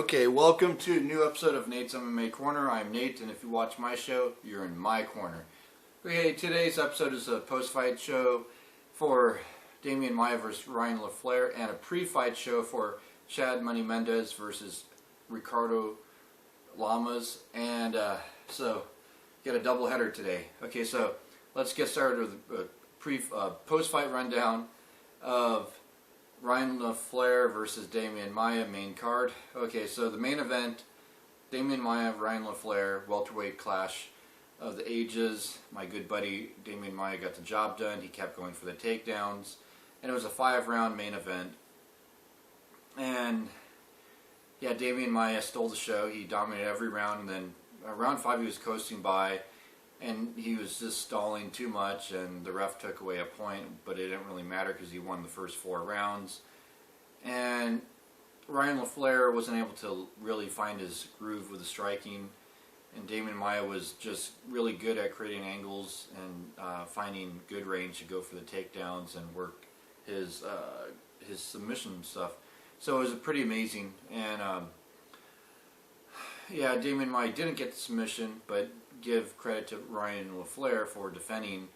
Okay, welcome to a new episode of Nate's MMA Corner. I'm Nate, and if you watch my show, you're in my corner. Okay, today's episode is a post-fight show for Demian Maia versus Ryan LaFlare, and a pre-fight show for Chad Money Mendes versus Ricardo Lamas, and so get a doubleheader today. Okay, so let's get started with a post-fight rundown of Ryan LaFlare versus Demian Maia, main card. Okay, so the main event, Demian Maia, Ryan LaFlare, welterweight clash of the ages. My good buddy Demian Maia got the job done. He kept going for the takedowns, and it was a 5-round main event. And yeah, Demian Maia stole the show. He dominated every round, and then round 5 he was coasting by, and he was just stalling too much, and the ref took away a point, but it didn't really matter because he won the first 4 rounds. And Ryan LaFlare wasn't able to really find his groove with the striking, and Demian Maia was just really good at creating angles and finding good range to go for the takedowns and work his submission stuff. So it was pretty amazing. And yeah, Demian Maia didn't get the submission, but give credit to Ryan LaFlare for defending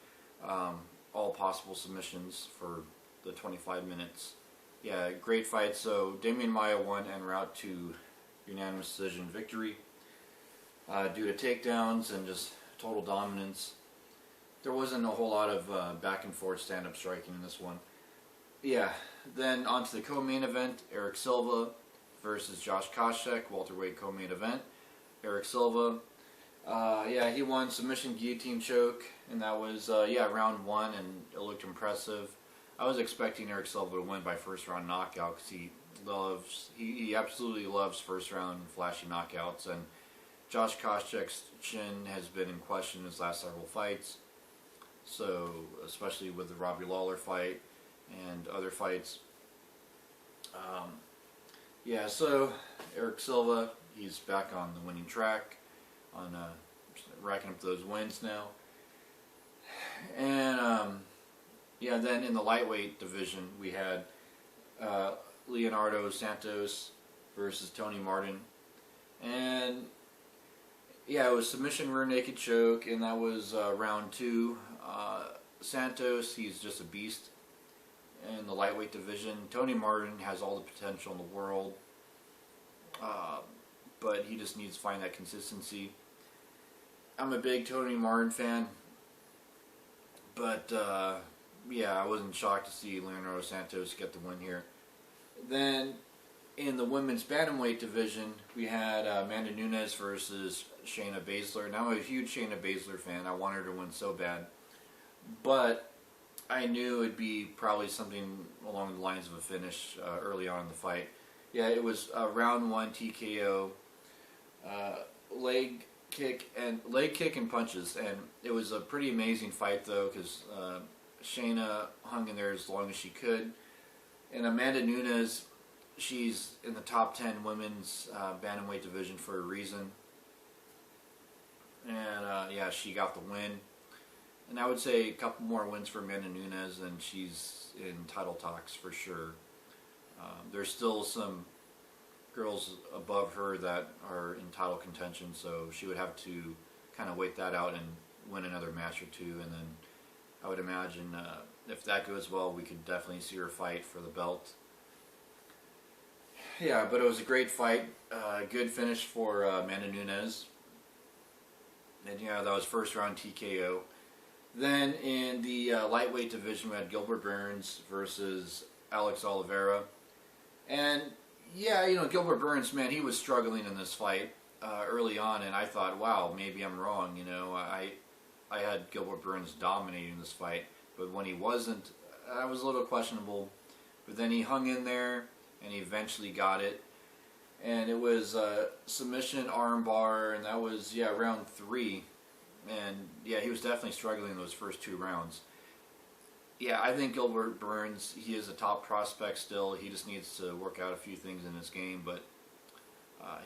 all possible submissions for the 25 minutes. Yeah, great fight. So Demian Maia won en route to unanimous decision victory due to takedowns and just total dominance. There wasn't a whole lot of back and forth stand-up striking in this one. Yeah, then on to the co-main event, Eric Silva versus Josh Koscheck, welterweight co-main event. Eric Silva, yeah, he won submission guillotine choke, and that was yeah, round 1, and it looked impressive. I was expecting Eric Silva to win by first round knockout because he absolutely loves first round flashy knockouts, and Josh Koscheck's chin has been in question in his last several fights. So especially with the Robbie Lawler fight and other fights. Yeah, so Eric Silva, he's back on the winning track, on racking up those wins now. And yeah, then in the lightweight division we had Leonardo Santos versus Tony Martin, and yeah, it was submission rear naked choke, and that was round 2. Santos, he's just a beast in the lightweight division. Tony Martin has all the potential in the world, but he just needs to find that consistency. I'm a big Tony Martin fan, but yeah, I wasn't shocked to see Leonardo Santos get the win here. Then in the women's bantamweight division, we had Amanda Nunes versus Shayna Baszler. Now I'm a huge Shayna Baszler fan. I want her to win so bad, but I knew it'd be probably something along the lines of a finish early on in the fight. Yeah, it was round 1 TKO, leg kick and punches, and it was a pretty amazing fight though, because Shayna hung in there as long as she could, and Amanda Nunes, she's in the top 10 women's bantamweight division for a reason, and yeah, she got the win. And I would say a couple more wins for Amanda Nunes, and she's in title talks for sure. There's still some girls above her that are in title contention, so she would have to kind of wait that out and win another match or 2, and then I would imagine if that goes well, we could definitely see her fight for the belt. Yeah, but it was a great fight. Good finish for Amanda Nunes. And yeah, that was first round TKO. Then in the lightweight division, we had Gilbert Burns versus Alex Oliveira. And yeah, you know, Gilbert Burns, man, he was struggling in this fight early on, and I thought, wow, maybe I'm wrong. You know, I had Gilbert Burns dominating this fight, but when he wasn't, I was a little questionable. But then he hung in there, and he eventually got it. And it was submission armbar, and that was, yeah, round 3. And yeah, he was definitely struggling in those first 2 rounds. Yeah, I think Gilbert Burns, he is a top prospect still. He just needs to work out a few things in his game, but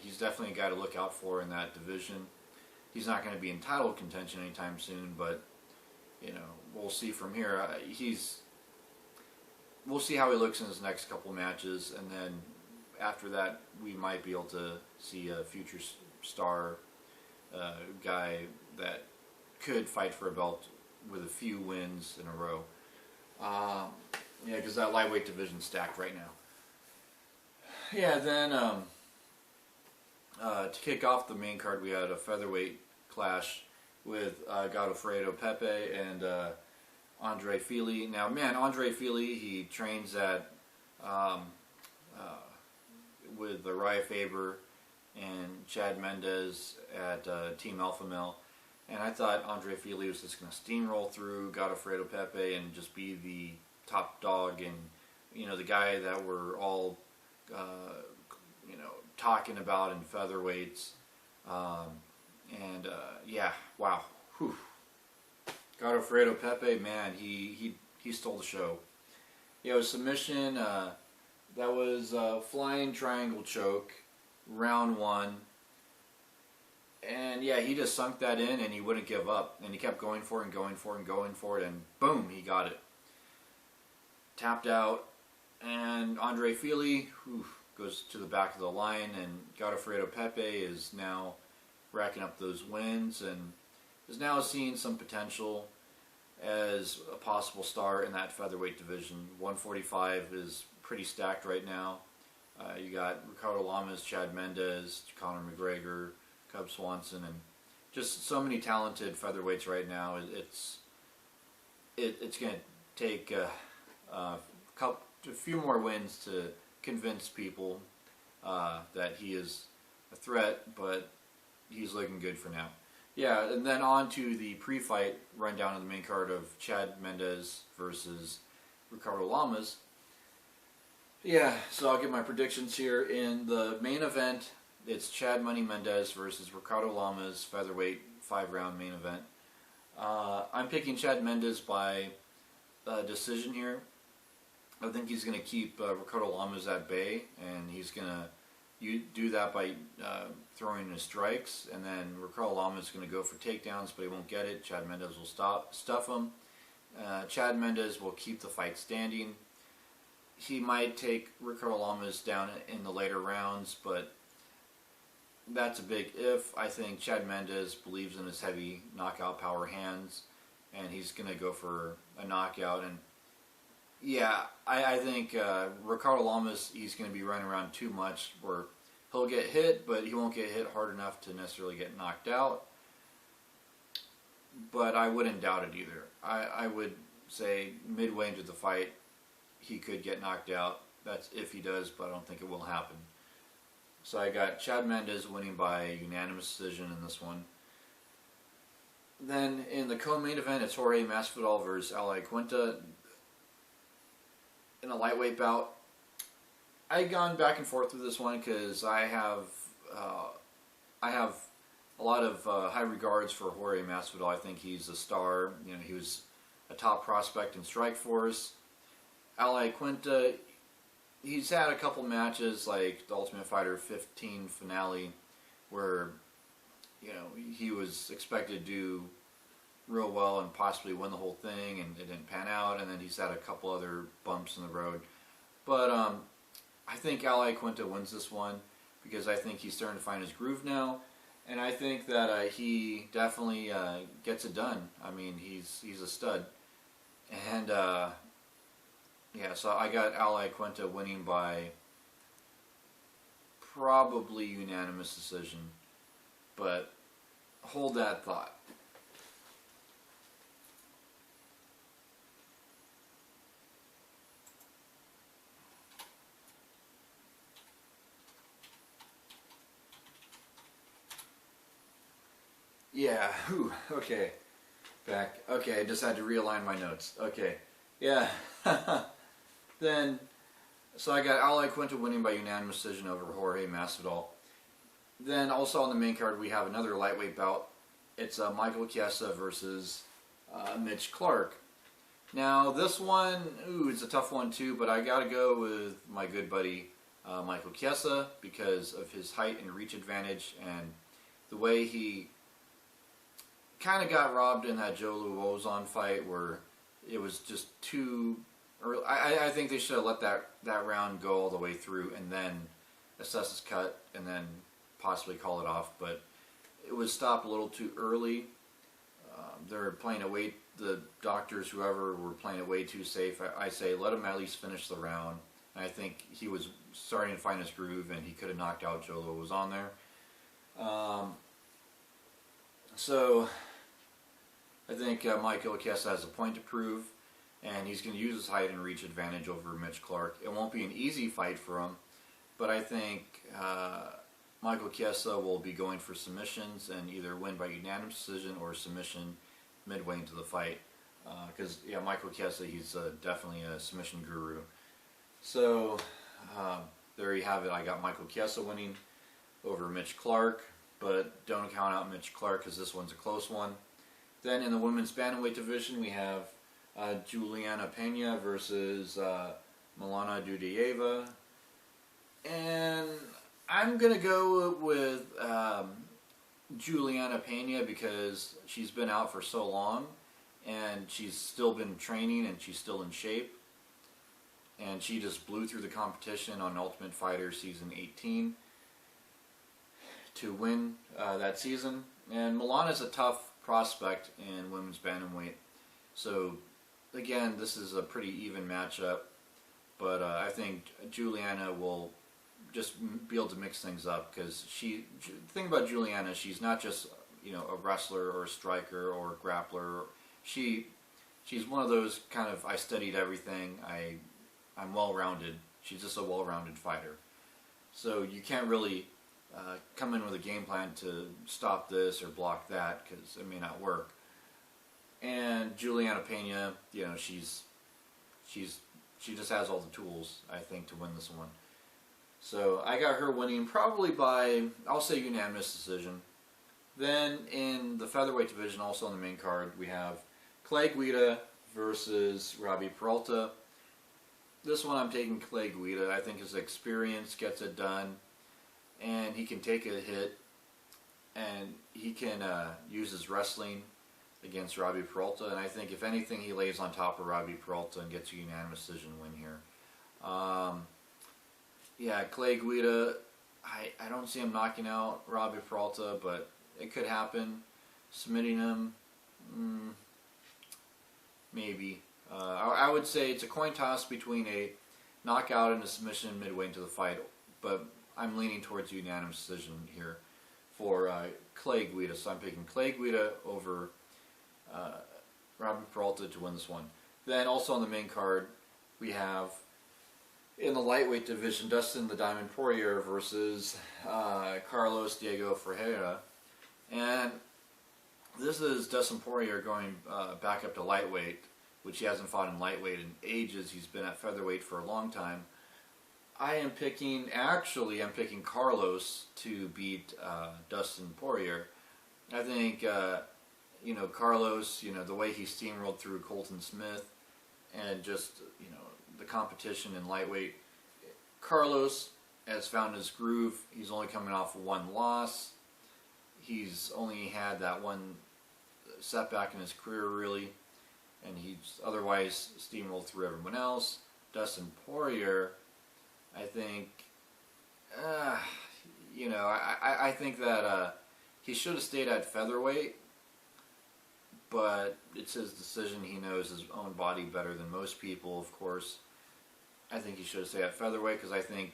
he's definitely a guy to look out for in that division. He's not going to be in title contention anytime soon, but you know, we'll see from here. We'll see how he looks in his next couple matches, and then after that we might be able to see a future star guy that could fight for a belt with a few wins in a row. Yeah, because that lightweight division's stacked right now. Yeah, then to kick off the main card, we had a featherweight clash with Godofredo Pepe and Andre Fili. Now, man, Andre Fili, he trains at with Raya Faber and Chad Mendes at Team Alpha Male. And I thought Andre Fili was just going to steamroll through Godofredo Pepe and just be the top dog and, you know, the guy that we're all, you know, talking about in featherweights. Yeah, wow. Whew. Godofredo Pepe, man, he stole the show. Yeah, it was submission. That was flying triangle choke, round one. And yeah, he just sunk that in and he wouldn't give up. And he kept going for it and going for it and going for it, and boom, he got it. Tapped out, and Andre Fili goes to the back of the line, and Godofredo Pepe is now racking up those wins and is now seeing some potential as a possible star in that featherweight division. 145 is pretty stacked right now. You got Ricardo Lamas, Chad Mendes, Conor McGregor, Cub Swanson, and just so many talented featherweights right now. It's going to take a few more wins to convince people that he is a threat, but he's looking good for now. Yeah, and then on to the pre-fight rundown of the main card of Chad Mendes versus Ricardo Lamas. Yeah, so I'll give my predictions here. In the main event, it's Chad Money Mendes versus Ricardo Lamas, featherweight 5-round main event. I'm picking Chad Mendes by decision here. I think he's going to keep Ricardo Lamas at bay, and he's going to do that by throwing his strikes, and then Ricardo Lamas is going to go for takedowns, but he won't get it. Chad Mendes will stuff him. Chad Mendes will keep the fight standing. He might take Ricardo Lamas down in the later rounds, but that's a big if. I think Chad Mendes believes in his heavy knockout power hands, and he's going to go for a knockout. And yeah, I think Ricardo Lamas, he's going to be running around too much where he'll get hit, but he won't get hit hard enough to necessarily get knocked out. But I wouldn't doubt it either. I would say midway into the fight, he could get knocked out. That's if he does, but I don't think it will happen. So I got Chad Mendes winning by unanimous decision in this one. Then in the co-main event, it's Jorge Masvidal versus Ali Quinta in a lightweight bout. I've gone back and forth with this one because I have a lot of high regards for Jorge Masvidal. I think he's a star. You know, he was a top prospect in Strikeforce. Ali Quinta, he's had a couple matches like the Ultimate Fighter 15 finale where, you know, he was expected to do real well and possibly win the whole thing, and it didn't pan out, and then he's had a couple other bumps in the road. But I think Ali Quinta wins this one because I think he's starting to find his groove now, and I think that he definitely gets it done. I mean, he's a stud. And yeah, so I got Ali Quinta winning by probably unanimous decision, but hold that thought. Yeah, okay, back. Okay, I just had to realign my notes. Okay, yeah. Then, so I got Ali Quinta winning by unanimous decision over Jorge Masvidal. Then also on the main card we have another lightweight bout. It's Michael Chiesa versus Mitch Clarke. Now this one, it's a tough one too, but I gotta go with my good buddy Michael Chiesa because of his height and reach advantage and the way he kind of got robbed in that Joe Louis fight where it was just too early. I think they should have let that round go all the way through and then assess his cut and then possibly call it off. But it was stopped a little too early. They're playing it way, the doctors, whoever, were playing it way too safe. I say let him at least finish the round. And I think he was starting to find his groove, and he could have knocked out Joe was on there. So I think Michael Chiesa has a point to prove, and he's going to use his height and reach advantage over Mitch Clarke. It won't be an easy fight for him, but I think Michael Chiesa will be going for submissions and either win by unanimous decision or submission midway into the fight. Because Michael Chiesa, he's definitely a submission guru. So there you have it. I got Michael Chiesa winning over Mitch Clarke, but don't count out Mitch Clarke because this one's a close one. Then in the women's bantamweight division, we have Juliana Pena versus Milana Dudieva. And I'm going to go with Juliana Pena because she's been out for so long, and she's still been training, and she's still in shape. And she just blew through the competition on Ultimate Fighter Season 18 to win that season. And Milana's a tough prospect in women's bantamweight. So, again, this is a pretty even matchup. But I think Juliana will just be able to mix things up, because the thing about Juliana, she's not just a wrestler or a striker or a grappler. She's one of those kind of, I studied everything, I'm well-rounded. She's just a well-rounded fighter. So you can't really come in with a game plan to stop this or block that, because it may not work. And Juliana Pena, she just has all the tools, I think, to win this one. So I got her winning probably by, I'll say, unanimous decision. Then in the featherweight division, also on the main card, we have Clay Guida versus Robbie Peralta. This one I'm taking Clay Guida. I think his experience gets it done, and he can take a hit, and he can use his wrestling against Robbie Peralta. And I think if anything, he lays on top of Robbie Peralta and gets a unanimous decision win here. Clay Guida, I don't see him knocking out Robbie Peralta, but it could happen. Submitting him, maybe. I would say it's a coin toss between a knockout and a submission midway into the fight, but I'm leaning towards a unanimous decision here for Clay Guida. So I'm picking Clay Guida over Robbie Peralta to win this one. Then also on the main card, we have in the lightweight division, Dustin the Diamond Poirier versus Carlos Diego Ferreira. And this is Dustin Poirier going back up to lightweight, which he hasn't fought in lightweight in ages. He's been at featherweight for a long time. I'm picking Carlos to beat Dustin Poirier. I think, Carlos, the way he steamrolled through Colton Smith, and just, the competition in lightweight. Carlos has found his groove. He's only coming off one loss. He's only had that one setback in his career, really, and he's otherwise steamrolled through everyone else. Dustin Poirier, I think, I think that he should have stayed at featherweight, but it's his decision. He knows his own body better than most people, of course. I think he should have stayed at featherweight, because I think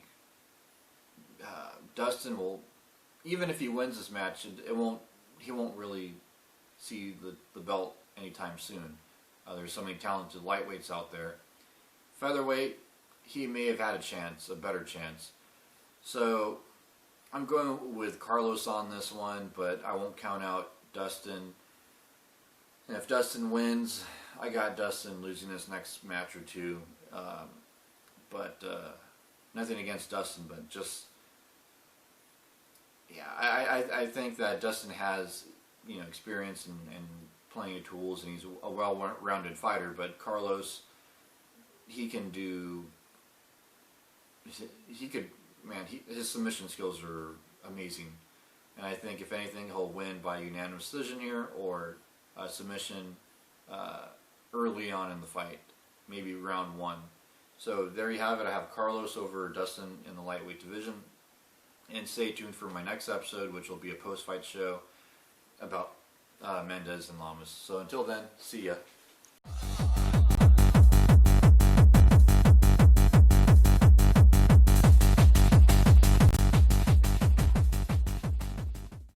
Dustin will, even if he wins this match, he won't really see the belt anytime soon. There's so many talented lightweights out there. Featherweight, he may have had a better chance. So I'm going with Carlos on this one, but I won't count out Dustin. And if Dustin wins, I got Dustin losing this next match or two. But nothing against Dustin, but just, I think that Dustin has, experience and plenty of tools, and he's a well-rounded fighter. But Carlos, his submission skills are amazing. And I think, if anything, he'll win by unanimous decision here, or submission early on in the fight, maybe round one. So there you have it. I have Carlos over Dustin in the lightweight division. And stay tuned for my next episode, which will be a post-fight show about Mendes and Lamas. So until then, see ya.